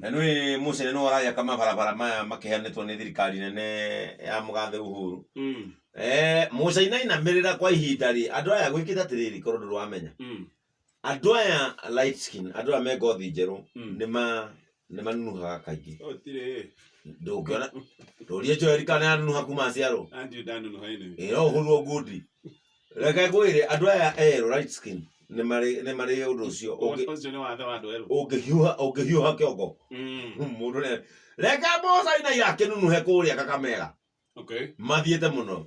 Na nĩ Musa nĩ waragia kama barabara maya makihanĩtwo nĩ thirikari nene ya Mũgathe Uhuru. Musa inainamĩrĩra kwa ihinda rĩ andũ aya gwĩkĩte atĩrĩrĩ korwo ndũramenya. Andũ aya light skin andũ aya me ngothi njerũ nĩ manunuhaga kaingĩ. Ndũngĩona ndũrie Joel kana yanunuha kuma aciarwo. No ũhũrwo ngundi. Reke ngwĩre andũ aya erũ light skin nĩ marĩ ũndũ ũcio ũngĩhiũha kĩongo. Mũndũ nĩ reke Musa Ina akĩnunuhe kũrĩa Kakamega. Mathiĩte mũno.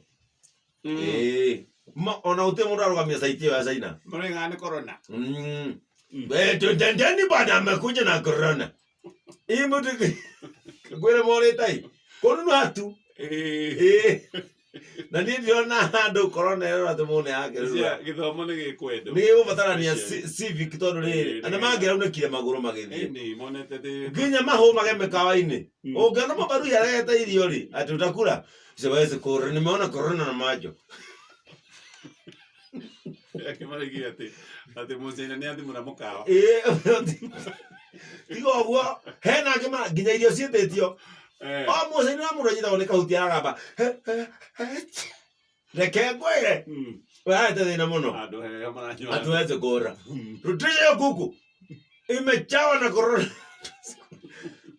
Ona gũtirĩ mũndũ arũgamia saiti ĩyo ya China. Nĩ corona. Ndani bado amekuja na corona. Hii mtu kwele moreta konunuha tu. Na niĩ ndĩrona handũ corona ĩyo atũmũne yake gĩthomo nĩ gĩkwendo. Nĩ gũbatarania civic tondũ rĩrĩ andũ mangĩraunĩkire magũrũ magĩthiĩ nginya mahũmage mĩkawa-inĩ. Ũngĩona mũbaru yarete irio rĩ atĩ utakula siwezi kula, nimeona corona na macho. Akĩmaragia atĩ Musa Ina nĩ athimũra mũkawa. Tiga ũguo hena angĩ nginya irio ciĩtĩtio. Musa Ina mũndũ anyitagwo nĩ kahuti aragamba. Reke ngwĩre wahete thĩna mũno. Hatuwezi kula. Rudisha hiyo kuku. Imejawa na corona.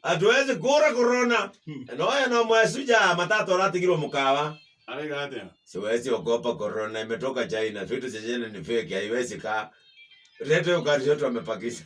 Hatuwezi kula corona. No mwesuja matatu aratigirwo mũkawa. Siwezi ogopa corona, imetoka China. Vitu cha China ni fake, haiwezi kaa. Lete ukari yote wamepakisha.